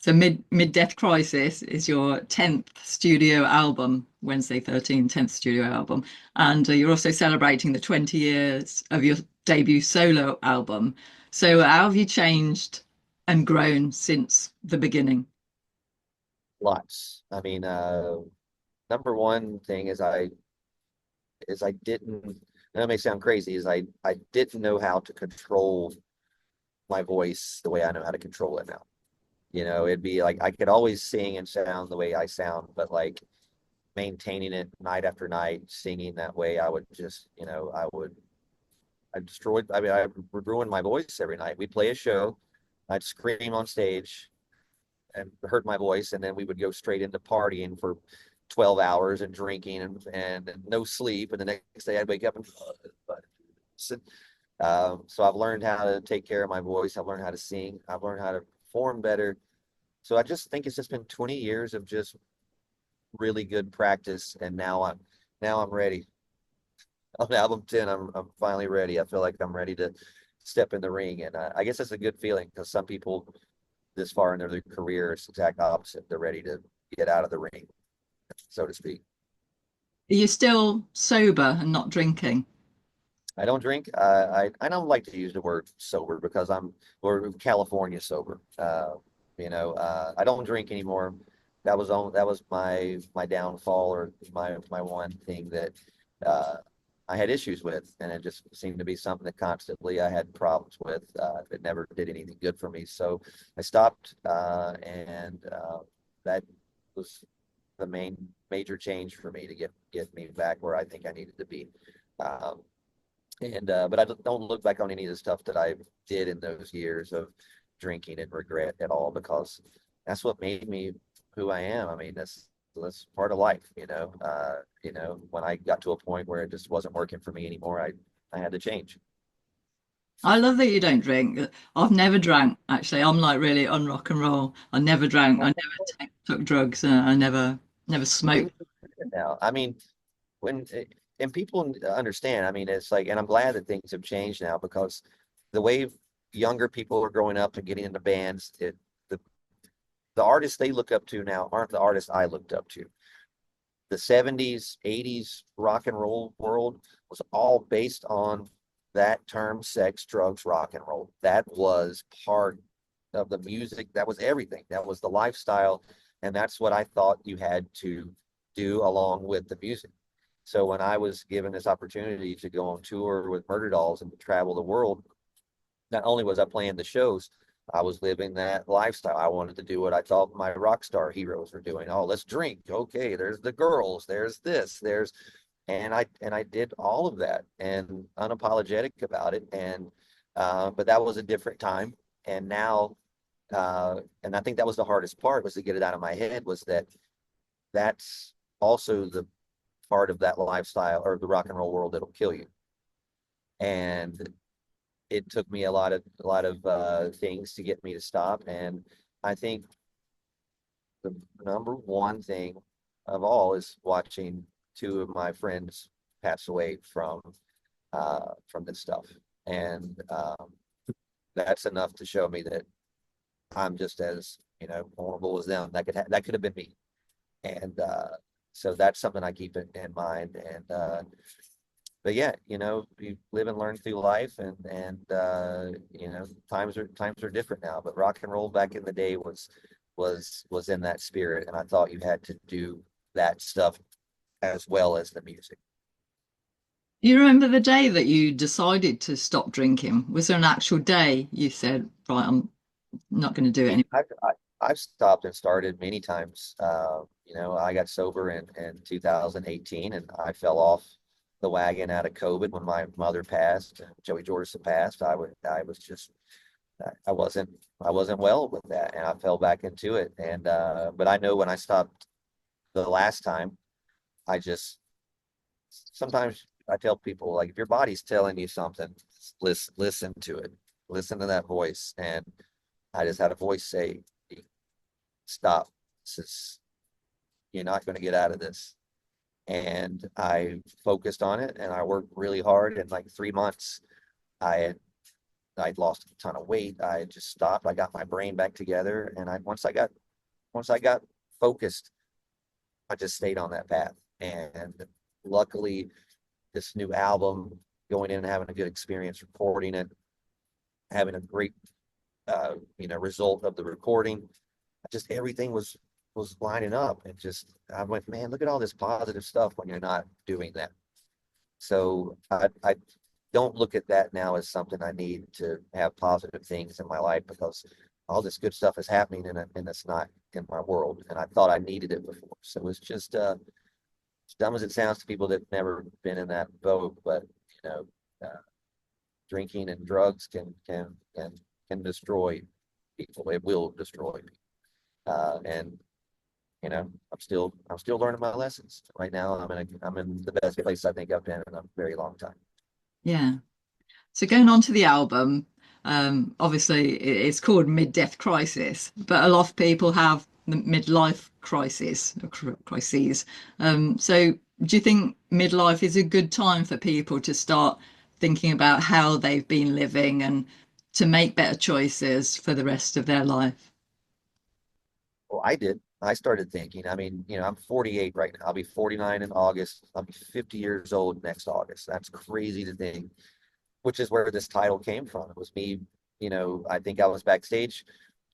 So Mid-Death Crisis is your 10th studio album, Wednesday 13, 10th studio album. And you're also celebrating the 20 years of your debut solo album. So how have you changed and grown since the beginning? Lots. I mean, number one thing is I didn't, that may sound crazy, is I didn't know how to control my voice the way I know how to control it now. It'd be like I could always sing and sound the way I sound, but like maintaining it night after night, singing that way, I would just, I destroyed, I mean, I would ruin my voice every night. We'd play a show, I'd scream on stage and hurt my voice, and then we would go straight into partying for 12 hours and drinking and no sleep. And the next day I'd wake up and, so I've learned how to take care of my voice. I've learned how to sing. I've learned how to perform better. So I just think it's just been 20 years of just really good practice, and now I'm ready. On album 10, I'm finally ready. I feel like I'm ready to step in the ring, and I guess that's a good feeling because some people this far in their career, it's the exact opposite. They're ready to get out of the ring, so to speak. Are you still sober and not drinking? I don't drink. I don't like to use the word sober because we're California sober. I don't drink anymore. That was my downfall, or my one thing that uh, I had issues with, and it just seemed to be something that constantly I had problems with. It never did anything good for me, so I stopped, and that was the major change for me to get me back where I think I needed to be. Um, and But I don't look back on any of the stuff that I did in those years of drinking and regret at all, because that's what made me who I am. I mean, that's part of life, when I got to a point where it just wasn't working for me anymore, I had to change. I love that you don't drink. I've never drank, actually. I'm like really on rock and roll. I never drank. I never took drugs. I never Things smoked. are different now. I mean, when and people understand. I mean, it's like, and I'm glad that things have changed now, because the way younger people are growing up and getting into bands, the the artists they look up to now aren't the artists I looked up to. The 70s, 80s rock and roll world was all based on that term: sex, drugs, rock and roll. That was part of the music. That was everything. That was the lifestyle. And that's what I thought you had to do along with the music. So when I was given this opportunity to go on tour with Murder Dolls and to travel the world, not only was I playing the shows, I was living that lifestyle. I wanted to do what I thought my rock star heroes were doing. Oh, let's drink. Okay, there's the girls, there's this, there's and I did all of that and unapologetic about it. And but that was a different time. And now and I think that was the hardest part, was to get it out of my head, was that that's also the part of that lifestyle or the rock and roll world that'll kill you. And it took me a lot of things to get me to stop. And I think the number one thing of all is watching two of my friends pass away from this stuff. And that's enough to show me that I'm just as, vulnerable as them. That could have been me. And so that's something I keep in mind. And but yeah, you live and learn through life, and times are different now. But rock and roll back in the day was in that spirit, and I thought you had to do that stuff as well as the music. You remember the day that you decided to stop drinking? Was there an actual day you said, right, I'm not going to do I it mean, anymore? I've stopped and started many times. I got sober in 2018, and I fell off the wagon out of COVID when my mother passed, and Joey Jordison passed. I was just I wasn't well with that, and I fell back into it. And but I know when I stopped the last time, I just sometimes I tell people, like, if your body's telling you something, listen to it, listen to that voice. And I just had a voice say, stop. You're not going to get out of this. And I focused on it, and I worked really hard. In like 3 months, I had I'd lost a ton of weight. I just stopped. I got my brain back together, and once I got focused, I just stayed on that path. And luckily, this new album, going in and having a good experience recording it, having a great result of the recording, just everything was lining up. And just I went, man, look at all this positive stuff when you're not doing that. So I don't look at that now as something I need to have positive things in my life, because all this good stuff is happening and it's not in my world. And I thought I needed it before. So it's just as dumb as it sounds to people that've never been in that boat, but you know, uh, drinking and drugs can destroy people. It will destroy people. And I'm still learning my lessons. Right now, I'm in the best place I think I've been in a very long time. Yeah. So going on to the album, obviously it's called Mid-Death Crisis, but a lot of people have the midlife crisis or crises. So do you think midlife is a good time for people to start thinking about how they've been living and to make better choices for the rest of their life? Well, I did. I started thinking. I mean, I'm 48 right now. I'll be 49 in August. I'll be 50 years old next August. That's crazy to think, which is where this title came from. It was me, I think I was backstage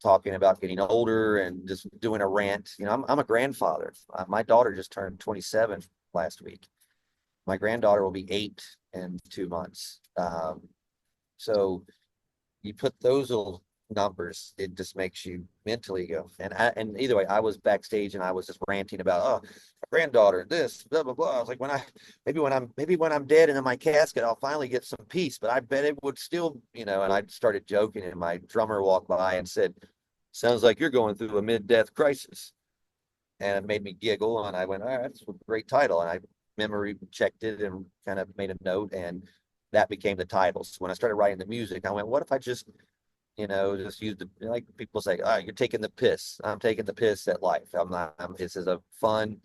talking about getting older and just doing a rant. I'm a grandfather. My daughter just turned 27 last week. My granddaughter will be 8 in 2 months. So you put those little numbers, it just makes you mentally go. And either way, I was backstage and I was just ranting about, oh, my granddaughter, this, blah blah blah. I was like, maybe when I'm dead and in my casket, I'll finally get some peace. But I bet it would still, And I started joking, and my drummer walked by and said, "Sounds like you're going through a mid-death crisis." And it made me giggle, and I went, "All right, that's a great title." And I memory checked it and kind of made a note, and that became the title. So when I started writing the music, I went, what if I just use like people say, "Oh, you're taking the piss." I'm taking the piss at life. I'm not. This is a fun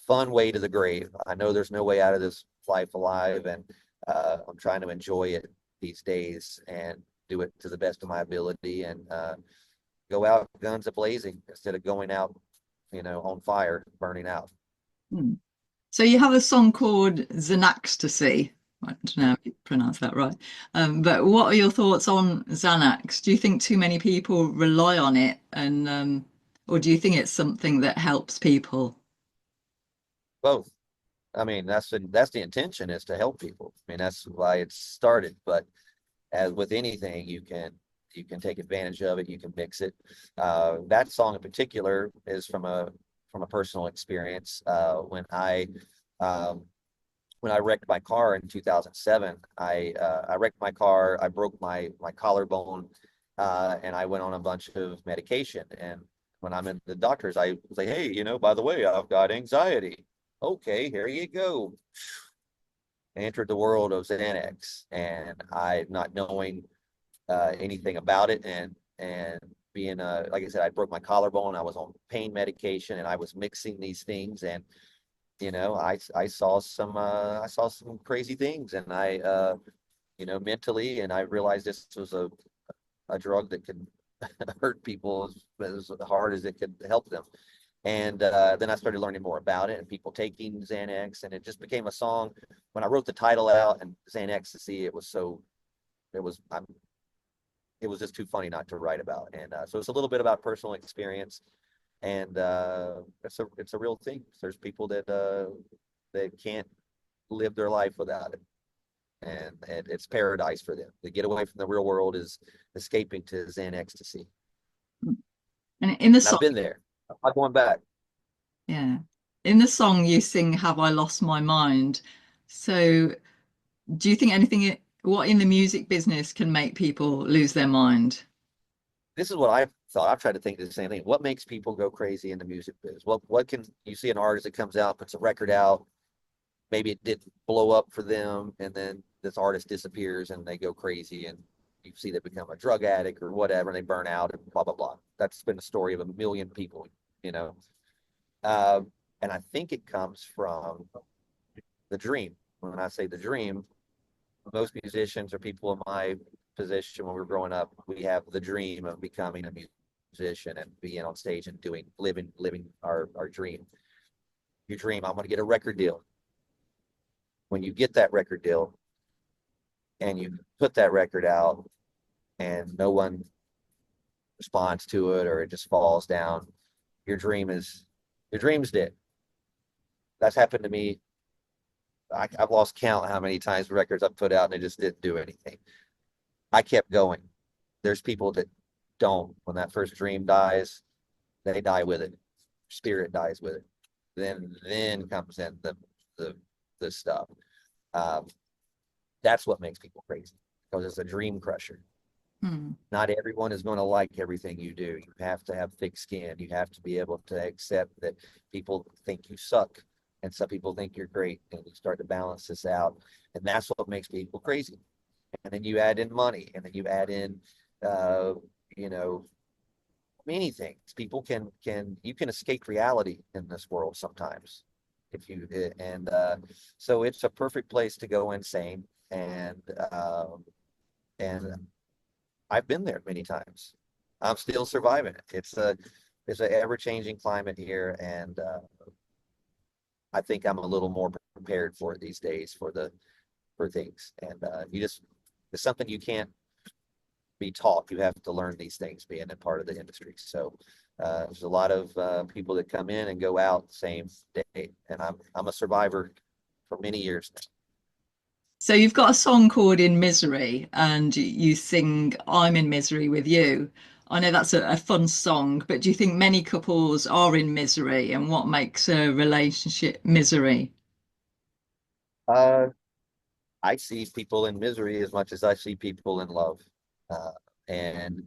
way to the grave. I know there's no way out of this life alive, and I'm trying to enjoy it these days and do it to the best of my ability, and go out guns a blazing instead of going out, on fire, burning out. Hmm. So you have a song called Xanaxtasy. I don't know if you pronounce that right. But what are your thoughts on Xanax? Do you think too many people rely on it, and or do you think it's something that helps people? Both. I mean, that's the intention, is to help people. I mean, that's why it started. But as with anything, you can take advantage of it. You can mix it. That song in particular is from a personal experience. Um, when I wrecked my car in 2007, I wrecked my car. I broke my collarbone, and I went on a bunch of medication. And when I'm in the doctors, I say, "Hey, by the way, I've got anxiety." Okay, here you go. I entered the world of Xanax, and I, not knowing anything about it, and being like I said, I broke my collarbone. I was on pain medication, and I was mixing these things, and I saw some crazy things, and I mentally, and I realized this was a drug that could hurt people as hard as it could help them. And then I started learning more about it and people taking Xanax, and it just became a song. When I wrote the title out, and Xanaxtasy, it was it was just too funny not to write about. And so it's a little bit about personal experience, and it's a real thing. There's people that can't live their life without it, and it's paradise for them. To get away from the real world is escaping to Xanaxtasy. And in the And I've song, been there. I'm not going back. yeah, in the song you sing "Have I Lost My Mind?" So do you think what in the music business can make people lose their mind? This is what I thought. I've tried to think of the same thing. What makes people go crazy in the music biz? What can you see an artist that comes out, puts a record out, maybe it didn't blow up for them, and then this artist disappears and they go crazy, and you see they become a drug addict or whatever, and they burn out and blah blah blah. That's been the story of a million people, you know. Uh, and I think it comes from the dream. When I say the dream, most musicians or people in my position when we were growing up. We have the dream of becoming a musician and being on stage and living our dream. Your dream, I'm going to get a record deal. When you get that record deal and you put that record out and no one responds to it, or it just falls down, your dream's dead. That's happened to me. I've lost count how many times records I've put out and they just didn't do anything. I kept going. There's people that don't. When that first dream dies, they die with it. Spirit dies with it. Then comes in the stuff. Um, that's what makes people crazy, because it's a dream crusher. Not everyone is going to like everything you do. You have to have thick skin. You have to be able to accept that people think you suck and some people think you're great, and you start to balance this out. And that's what makes people crazy. And then you add in money, and then you add in, you know, many things. People you can escape reality in this world sometimes. If you, and so it's a perfect place to go insane. And I've been there many times. I'm still surviving it. It's an ever-changing climate here, and I think I'm a little more prepared for it these days for things. And it's something you can't be taught. You have to learn these things being a part of the industry. So there's a lot of people that come in and go out the same day, and I'm a survivor for many years now. So you've got a song called In Misery, and you sing I'm in misery with you. I know that's a fun song, but do you think many couples are in misery, and what makes a relationship misery? Uh, I see people in misery as much as I see people in love. Uh, and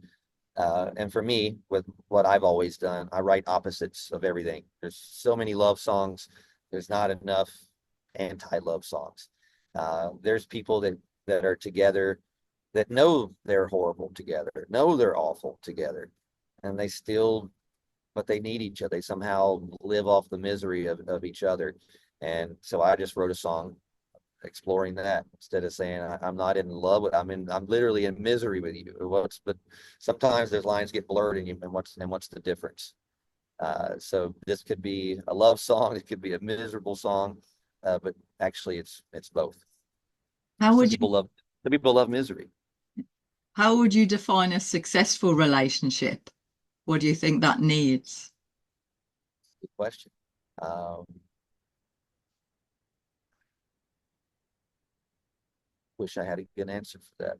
and for me, with what I've always done, I write opposites of everything. There's so many love songs. There's not enough anti-love songs. There's people that are together that know they're horrible together, know they're awful together, and but they need each other. They somehow live off the misery of each other. And so I just wrote a song exploring that, instead of saying I'm not in love with, I'm literally in misery with you. But sometimes those lines get blurred, and what's the difference? So this could be a love song, it could be a miserable song, but actually it's both. How Some would people you love some people love misery. how would you define a successful relationship? What do you think that needs? Good question. Um, Wish I had a good answer for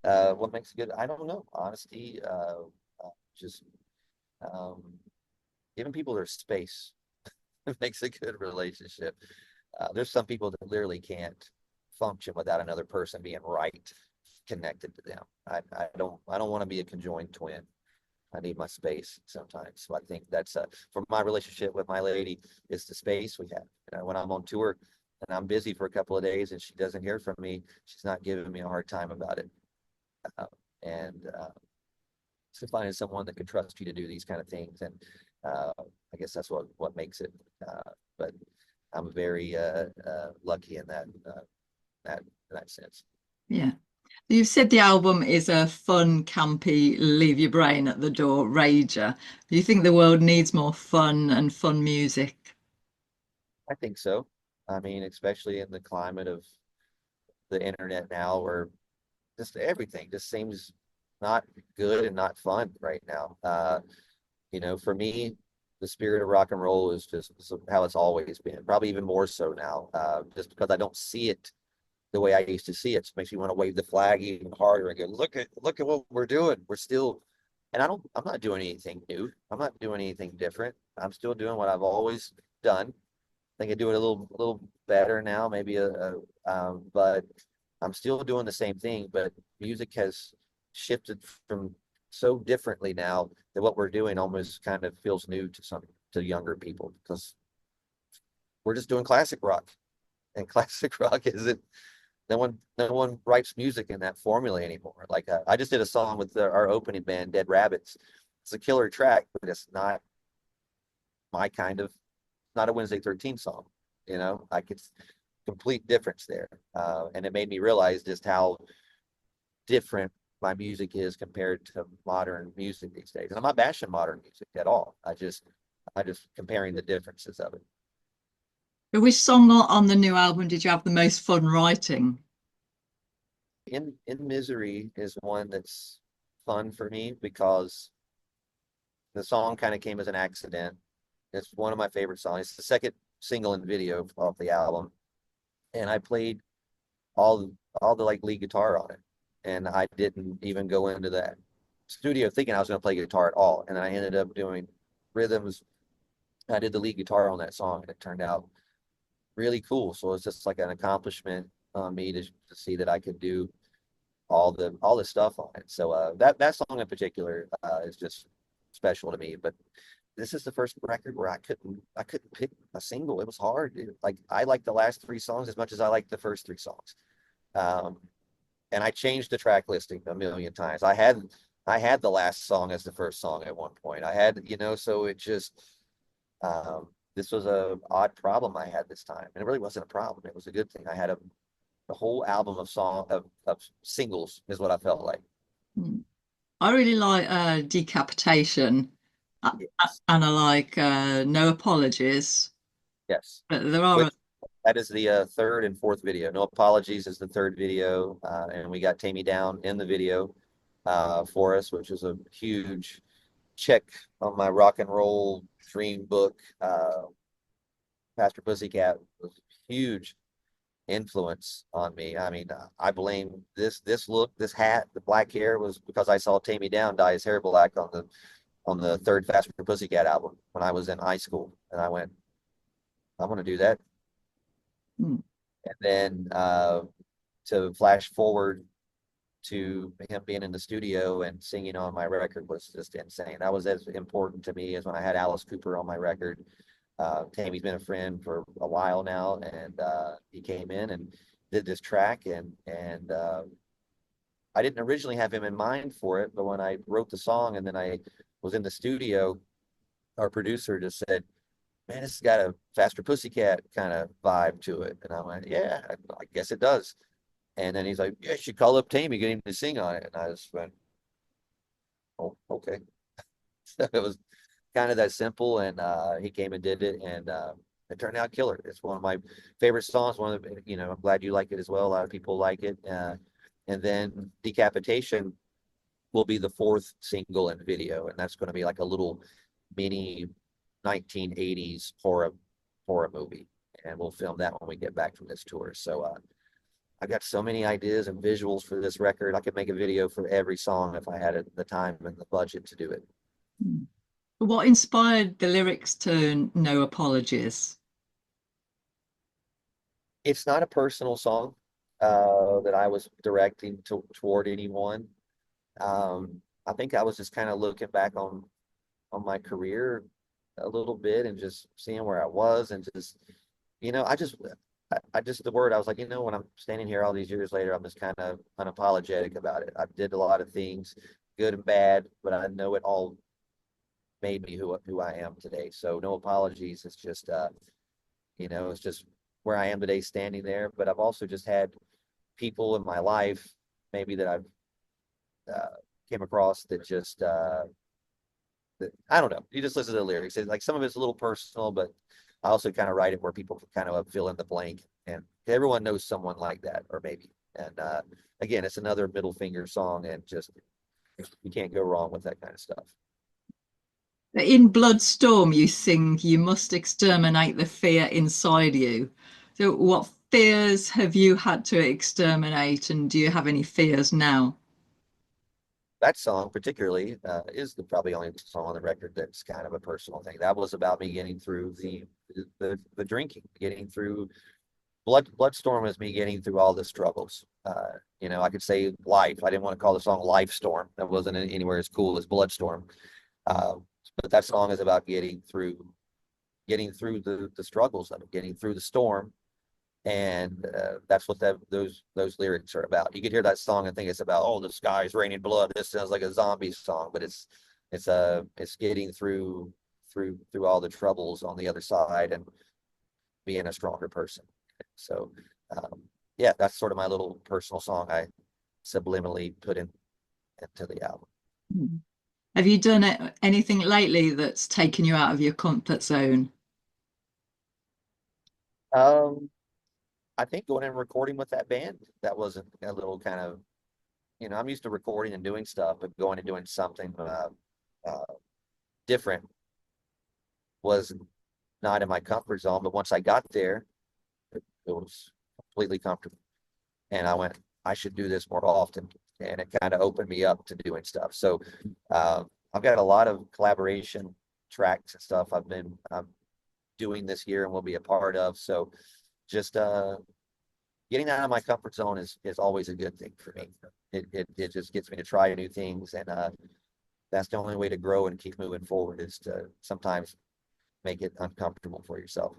that. What makes it good? I don't know. Honesty, just um, giving people their space makes a good relationship. There's some people that literally can't function without another person being right connected to them. I don't want to be a conjoined twin. I need my space sometimes. So I think that's for my relationship with my lady, is the space we have. When I'm on tour and I'm busy for a couple of days and she doesn't hear from me, she's not giving me a hard time about it. Uh, and So finding someone that can trust you to do these kind of things, and I guess that's what makes it. But I'm very lucky in that sense. Yeah. You've said the album is a fun, campy, leave your brain at the door rager. Do you think the world needs more fun and fun music? I think so. I mean, especially in the climate of the internet now, where just everything just seems not good and not fun right now. For me, the spirit of rock and roll is just how it's always been, probably even more so now, just because I don't see it the way I used to see it. It makes me want to wave the flag even harder and go, look at what we're doing. We're still, and I'm not doing anything new. I'm not doing anything different. I'm still doing what I've always done. I think I do it a little better now, maybe but I'm still doing the same thing. But music has shifted from so differently now that what we're doing almost kind of feels new to younger people, because we're just doing classic rock, and classic rock isn't. No one writes music in that formula anymore. Like I just did a song with our opening band, Dead Rabbits. It's a killer track, but it's not my kind of, not a Wednesday 13 song. Like it's complete difference there. And it made me realize just how different my music is compared to modern music these days. And I'm not bashing modern music at all. I just comparing the differences of it. Which song on the new album did you have the most fun writing? In Misery is one that's fun for me because the song kind of came as an accident. It's one of my favorite songs. It's the second single and video off the album, and I played all the like lead guitar on it, and I didn't even go into that studio thinking I was going to play guitar at all, and I ended up doing rhythms. I did the lead guitar on that song, and it turned out really cool. So it's just like an accomplishment on me to see that I could do all the stuff on it. So that song in particular is just special to me. But this is the first record where I couldn't pick a single. It was hard. Like I like the last three songs as much as I like the first three songs. Um, and I changed the track listing a million times. I had the last song as the first song at one point. I had, so it just this was a odd problem I had this time. And it really wasn't a problem. It was a good thing. I had a whole album of singles is what I felt like. Hmm. I really like Decapitation, Yes. and I like No Apologies. Yes. But there are, Which that is the third and fourth video. No Apologies is the third video, and we got Tammy Down in the video for us, which is a huge check on my rock and roll dream book. Pastor Pussycat was a huge influence on me. I mean, I blame this look, this hat, the black hair was because I saw Tammy Down dye his hair black on the third Faster Pussycat album when I was in high school, and I went, I'm gonna do that. hmm. And then to flash forward to him being in the studio and singing on my record was just insane. That was as important to me as when I had Alice Cooper on my record. Tammy's been a friend for a while now, and he came in and did this track, and I didn't originally have him in mind for it, but when I wrote the song and then I was in the studio, our producer just said, "Man, this has got a Faster Pussycat kind of vibe to it," and I went, "Yeah, I guess it does." And then he's like, "Yeah, you should call up Tammy, get him to sing on it," and I just went, "Oh, okay." So it was kind of that simple, and he came and did it, and it turned out killer. It's one of my favorite songs. One of the, I'm glad you like it as well. A lot of people like it. And then Decapitation will be the fourth single and video, and that's going to be like a little mini 1980s horror movie, and we'll film that when we get back from this tour. So I've got so many ideas and visuals for this record. I could make a video for every song if I had the time and the budget to do it. Hmm. What inspired the lyrics to No Apologies? It's not a personal song that I was directing toward anyone. I think I was just kind of looking back on my career a little bit and just seeing where I was and just, I just the word I was like, when I'm standing here all these years later, I'm just kind of unapologetic about it. I did a lot of things, good and bad, but I know it all made me who I am today. So no apologies. It's just it's just where I am today standing there. But I've also just had people in my life maybe that I've came across that just that, I don't know. You just listen to the lyrics. Like some of it's a little personal, but I also kind of write it where people can kind of fill in the blank. And everyone knows someone like that, or maybe. And again, it's another middle finger song, and just you can't go wrong with that kind of stuff. In Bloodstorm, you sing, "You must exterminate the fear inside you." So, what fears have you had to exterminate, and do you have any fears now? That song particularly is the probably only song on the record that's kind of a personal thing. That was about me getting through the drinking, getting through Bloodstorm is me getting through all the struggles. I could say life. I didn't want to call the song Life Storm. That wasn't anywhere as cool as Bloodstorm. Uh, but that song is about getting through the struggles of it, getting through the storm, and that's what those lyrics are about. You could hear that song and think it's about, oh, the sky's raining blood. This sounds like a zombie song, but it's getting through all the troubles on the other side and being a stronger person. So yeah, that's sort of my little personal song subliminally put into the album. Mm. Have you done anything lately that's taken you out of your comfort zone? Um, I think going and recording with that band, that was a little kind of, I'm used to recording and doing stuff, but going and doing something uh, different was not in my comfort zone. But once I got there, it was completely comfortable. And I went, I should do this more often. And it kind of opened me up to doing stuff. So I've got a lot of collaboration tracks and stuff I'm doing this year and will be a part of. So just getting out of my comfort zone is always a good thing for me. It just gets me to try new things, and that's the only way to grow and keep moving forward, is to sometimes make it uncomfortable for yourself.